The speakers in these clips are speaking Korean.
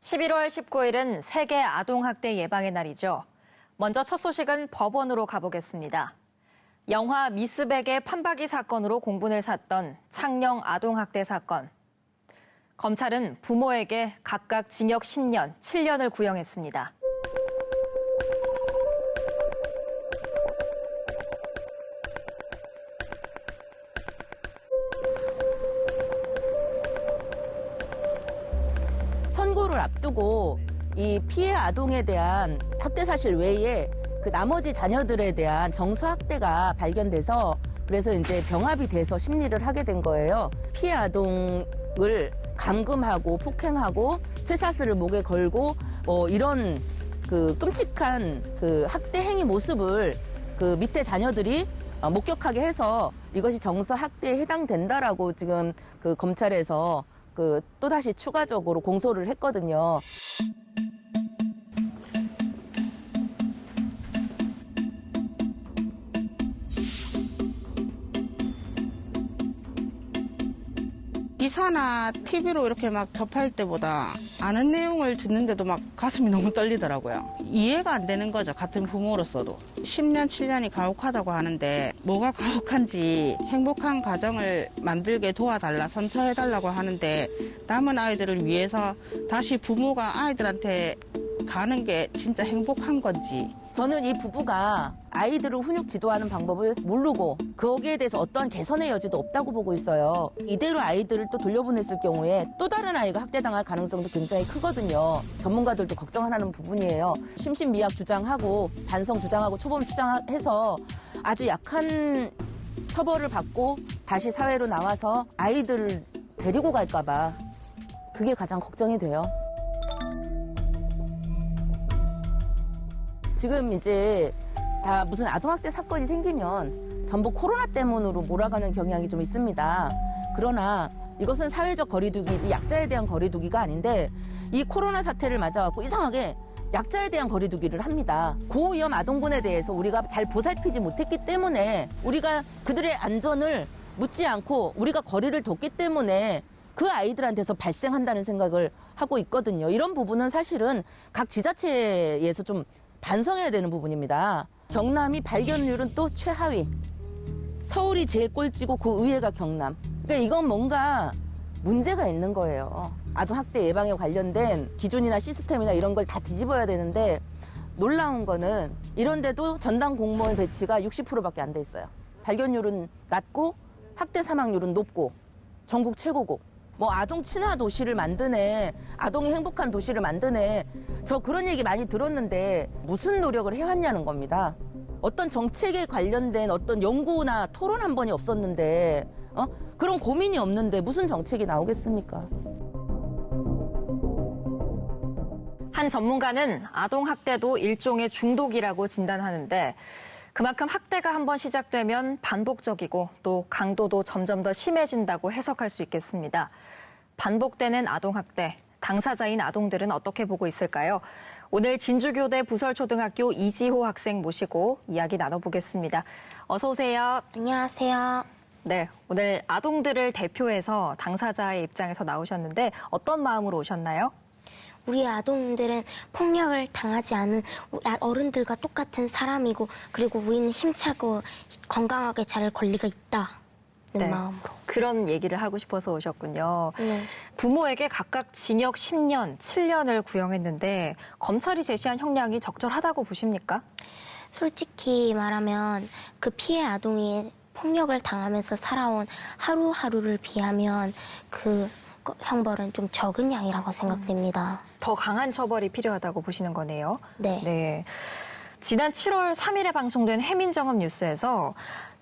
11월 19일은 세계 아동학대 예방의 날이죠. 먼저 첫 소식은 법원으로 가보겠습니다. 영화 미스백의 판박이 사건으로 공분을 샀던 창녕 아동학대 사건. 검찰은 부모에게 각각 징역 10년, 7년을 구형했습니다. 선고를 앞두고 이 피해 아동에 대한 학대 사실 외에 그 나머지 자녀들에 대한 정서 학대가 발견돼서 그래서 이제 병합이 돼서 심리를 하게 된 거예요. 피해 아동을 감금하고 폭행하고 쇠사슬을 목에 걸고 이런 그 끔찍한 그 학대 행위 모습을 그 밑에 자녀들이 목격하게 해서 이것이 정서 학대에 해당된다라고 지금 그 검찰에서 그 또다시 추가적으로 공소를 했거든요. 기사나 TV로 이렇게 막 접할 때보다 아는 내용을 듣는데도 막 가슴이 너무 떨리더라고요. 이해가 안 되는 거죠. 같은 부모로서도. 10년, 7년이 가혹하다고 하는데 뭐가 가혹한지 행복한 가정을 만들게 도와달라, 선처해달라고 하는데 남은 아이들을 위해서 다시 부모가 아이들한테 가는 게 진짜 행복한 건지. 저는 이 부부가 아이들을 훈육 지도하는 방법을 모르고 거기에 대해서 어떠한 개선의 여지도 없다고 보고 있어요. 이대로 아이들을 또 돌려보냈을 경우에 또 다른 아이가 학대당할 가능성도 굉장히 크거든요. 전문가들도 걱정하는 부분이에요. 심신미약 주장하고 반성 주장하고 초범 주장해서 아주 약한 처벌을 받고 다시 사회로 나와서 아이들을 데리고 갈까 봐 그게 가장 걱정이 돼요. 지금 이제 다 무슨 아동학대 사건이 생기면 전부 코로나 때문으로 몰아가는 경향이 좀 있습니다. 그러나 이것은 사회적 거리두기지 약자에 대한 거리두기가 아닌데 이 코로나 사태를 맞아갖고 이상하게 약자에 대한 거리두기를 합니다. 고위험 아동군에 대해서 우리가 잘 보살피지 못했기 때문에 우리가 그들의 안전을 묻지 않고 우리가 거리를 뒀기 때문에 그 아이들한테서 발생한다는 생각을 하고 있거든요. 이런 부분은 사실은 각 지자체에서 좀 반성해야 되는 부분입니다. 경남이 발견율은 또 최하위. 서울이 제일 꼴찌고 그 의회가 경남. 그러니까 이건 뭔가 문제가 있는 거예요. 아동학대 예방에 관련된 기준이나 시스템이나 이런 걸 다 뒤집어야 되는데 놀라운 거는 이런데도 전담 공무원 배치가 60%밖에 안 돼 있어요. 발견율은 낮고 학대 사망률은 높고 전국 최고고. 뭐 아동 친화 도시를 만드네, 아동이 행복한 도시를 만드네, 저 그런 얘기 많이 들었는데 무슨 노력을 해왔냐는 겁니다. 어떤 정책에 관련된 어떤 연구나 토론 한 번이 없었는데 그런 고민이 없는데 무슨 정책이 나오겠습니까? 한 전문가는 아동학대도 일종의 중독이라고 진단하는데 그만큼 학대가 한번 시작되면 반복적이고 또 강도도 점점 더 심해진다고 해석할 수 있겠습니다. 반복되는 아동학대, 당사자인 아동들은 어떻게 보고 있을까요? 오늘 진주교대 부설초등학교 이지호 학생 모시고 이야기 나눠보겠습니다. 어서 오세요. 안녕하세요. 네, 오늘 아동들을 대표해서 당사자의 입장에서 나오셨는데 어떤 마음으로 오셨나요? 우리 아동들은 폭력을 당하지 않은 어른들과 똑같은 사람이고 그리고 우리는 힘차고 건강하게 자랄 권리가 있다는 마음으로. 그런 얘기를 하고 싶어서 오셨군요. 네. 부모에게 각각 징역 10년, 7년을 구형했는데 검찰이 제시한 형량이 적절하다고 보십니까? 솔직히 말하면 그 피해 아동이 폭력을 당하면서 살아온 하루하루를 비하면 그 형벌은 좀 적은 양이라고 생각됩니다. 더 강한 처벌이 필요하다고 보시는 거네요. 네. 지난 7월 3일에 방송된 해민정음 뉴스에서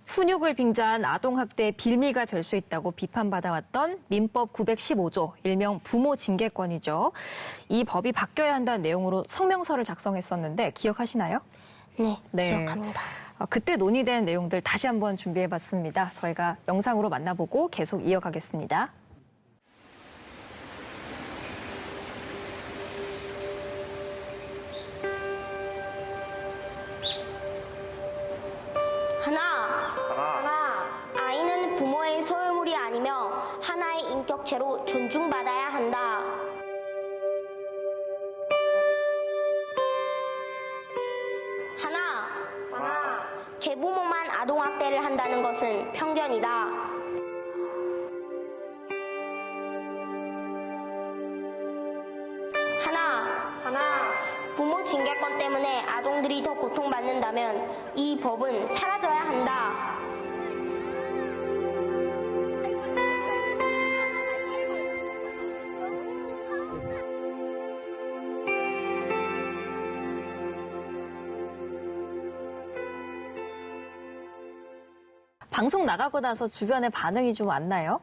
훈육을 빙자한 아동학대의 빌미가 될 수 있다고 비판받아왔던 민법 915조, 일명 부모 징계권이죠. 이 법이 바뀌어야 한다는 내용으로 성명서를 작성했었는데 기억하시나요? 네, 기억합니다. 그때 논의된 내용들 다시 한번 준비해봤습니다. 저희가 영상으로 만나보고 계속 이어가겠습니다. 하나. 아이는 부모의 소유물이 아니며 하나의 인격체로 존중받아야 한다. 계부모만 아동학대를 한다는 것은 편견이다. 하나, 부모 징계권 때문에 아동들이 더 고통받는다면 이 법은 사라져야 한다. 방송 나가고 나서 주변에 반응이 좀 왔나요?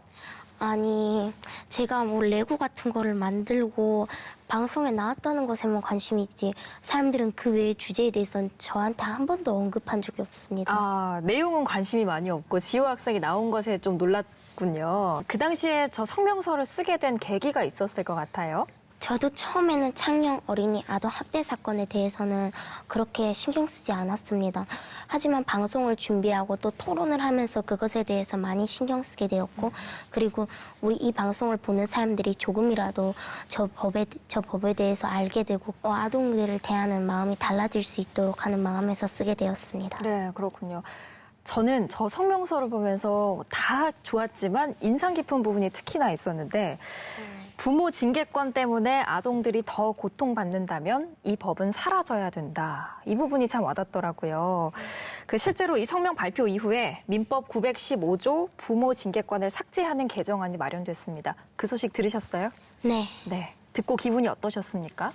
아니, 제가 뭐 레고 같은 거를 만들고 방송에 나왔다는 것에만 관심이 있지 사람들은 그 외의 주제에 대해서는 저한테 한 번도 언급한 적이 없습니다. 아, 내용은 관심이 많이 없고 지호 학생이 나온 것에 좀 놀랐군요. 그 당시에 저 성명서를 쓰게 된 계기가 있었을 것 같아요. 저도 처음에는 창녕 어린이 아동 학대 사건에 대해서는 그렇게 신경 쓰지 않았습니다. 하지만 방송을 준비하고 또 토론을 하면서 그것에 대해서 많이 신경 쓰게 되었고, 그리고 우리 이 방송을 보는 사람들이 조금이라도 저 법에 대해서 알게 되고 아동들을 대하는 마음이 달라질 수 있도록 하는 마음에서 쓰게 되었습니다. 네, 그렇군요. 저는 저 성명서를 보면서 다 좋았지만 인상 깊은 부분이 특히나 있었는데 부모 징계권 때문에 아동들이 더 고통받는다면 이 법은 사라져야 된다. 이 부분이 참 와닿더라고요. 실제로 이 성명 발표 이후에 민법 915조 부모 징계권을 삭제하는 개정안이 마련됐습니다. 그 소식 들으셨어요? 네. 네. 듣고 기분이 어떠셨습니까?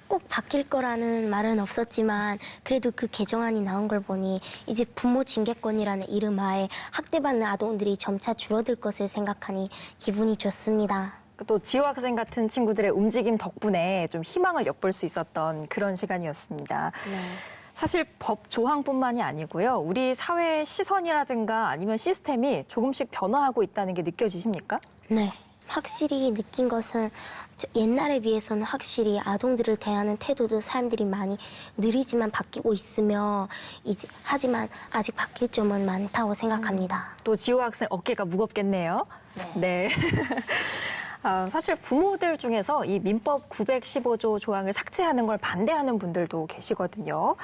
꼭 바뀔 거라는 말은 없었지만 그래도 그 개정안이 나온 걸 보니 이제 부모 징계권이라는 이름 하에 학대받는 아동들이 점차 줄어들 것을 생각하니 기분이 좋습니다. 또 지호 학생 같은 친구들의 움직임 덕분에 좀 희망을 엿볼 수 있었던 그런 시간이었습니다. 네. 사실 법 조항뿐만이 아니고요. 우리 사회의 시선이라든가 아니면 시스템이 조금씩 변화하고 있다는 게 느껴지십니까? 네. 확실히 느낀 것은 옛날에 비해서는 확실히 아동들을 대하는 태도도 사람들이 많이 느리지만 바뀌고 있으며 하지만 아직 바뀔 점은 많다고 생각합니다. 또 지호 학생 어깨가 무겁겠네요. 네. 사실 부모들 중에서 이 민법 915조 조항을 삭제하는 걸 반대하는 분들도 계시거든요.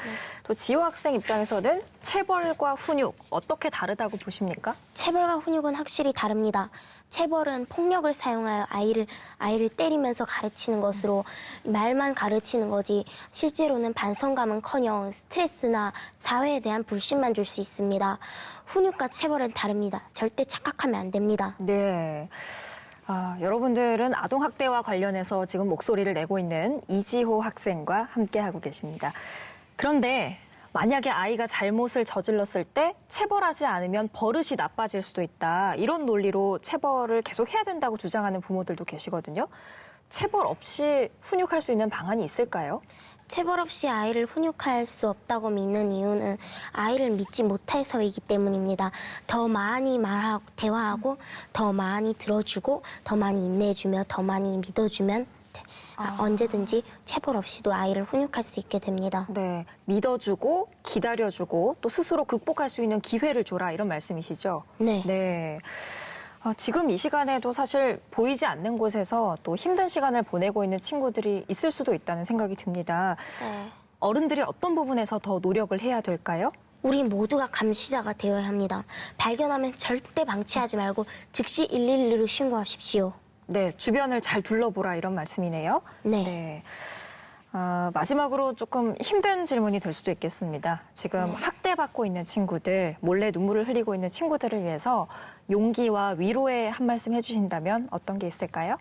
또 지호 학생 입장에서는 체벌과 훈육 어떻게 다르다고 보십니까? 체벌과 훈육은 확실히 다릅니다. 체벌은 폭력을 사용하여 아이를 때리면서 가르치는 것으로 말만 가르치는 거지 실제로는 반성감은커녕 스트레스나 사회에 대한 불신만 줄 수 있습니다. 훈육과 체벌은 다릅니다. 절대 착각하면 안 됩니다. 네. 여러분들은 아동학대와 관련해서 지금 목소리를 내고 있는 이지호 학생과 함께하고 계십니다. 그런데 만약에 아이가 잘못을 저질렀을 때 체벌하지 않으면 버릇이 나빠질 수도 있다. 이런 논리로 체벌을 계속 해야 된다고 주장하는 부모들도 계시거든요. 체벌 없이 훈육할 수 있는 방안이 있을까요? 체벌 없이 아이를 훈육할 수 없다고 믿는 이유는 아이를 믿지 못해서이기 때문입니다. 더 많이 말하고 대화하고 더 많이 들어주고 더 많이 인내해주며 더 많이 믿어주면 언제든지 체벌 없이도 아이를 훈육할 수 있게 됩니다. 네, 믿어주고 기다려주고 또 스스로 극복할 수 있는 기회를 줘라 이런 말씀이시죠? 네. 네. 지금 이 시간에도 사실 보이지 않는 곳에서 또 힘든 시간을 보내고 있는 친구들이 있을 수도 있다는 생각이 듭니다. 네. 어른들이 어떤 부분에서 더 노력을 해야 될까요? 우리 모두가 감시자가 되어야 합니다. 발견하면 절대 방치하지 말고 즉시 112로 신고하십시오. 네, 주변을 잘 둘러보라 이런 말씀이네요. 네. 마지막으로 조금 힘든 질문이 될 수도 있겠습니다. 지금 학대받고 있는 친구들, 몰래 눈물을 흘리고 있는 친구들을 위해서 용기와 위로의 한 말씀 해주신다면 어떤 게 있을까요?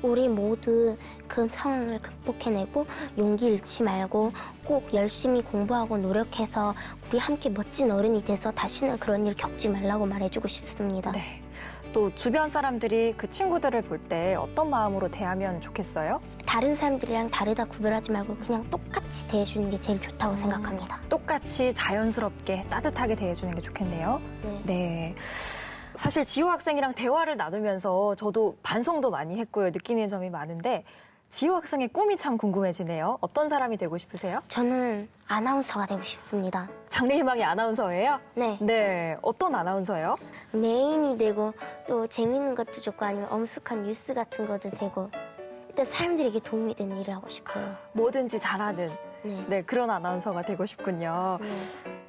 우리 모두 그 상황을 극복해내고 용기 잃지 말고 꼭 열심히 공부하고 노력해서 우리 함께 멋진 어른이 돼서 다시는 그런 일 겪지 말라고 말해주고 싶습니다. 네. 또 주변 사람들이 그 친구들을 볼 때 어떤 마음으로 대하면 좋겠어요? 다른 사람들이랑 다르다 구별하지 말고 그냥 똑같이 대해주는 게 제일 좋다고 생각합니다. 똑같이 자연스럽게 따뜻하게 대해주는 게 좋겠네요. 네. 사실 지호 학생이랑 대화를 나누면서 저도 반성도 많이 했고요. 느끼는 점이 많은데 지호 학생의 꿈이 참 궁금해지네요. 어떤 사람이 되고 싶으세요? 저는 아나운서가 되고 싶습니다. 장래희망이 아나운서예요? 네. 네. 어떤 아나운서요? 메인이 되고 또 재밌는 것도 좋고 아니면 엄숙한 뉴스 같은 것도 되고 일단 사람들에게 도움이 되는 일을 하고 싶어요. 뭐든지 잘하는 네. 네, 그런 아나운서가 되고 싶군요. 네.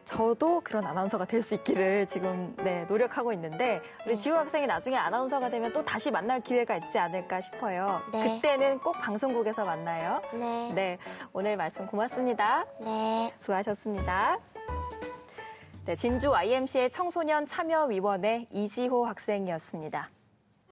저도 그런 아나운서가 될 수 있기를 지금 노력하고 있는데 우리 지우 학생이 나중에 아나운서가 되면 또 다시 만날 기회가 있지 않을까 싶어요. 네. 그때는 꼭 방송국에서 만나요. 네. 네, 오늘 말씀 고맙습니다. 네. 수고하셨습니다. 네, 진주 IMC의 청소년 참여위원회 이지호 학생이었습니다.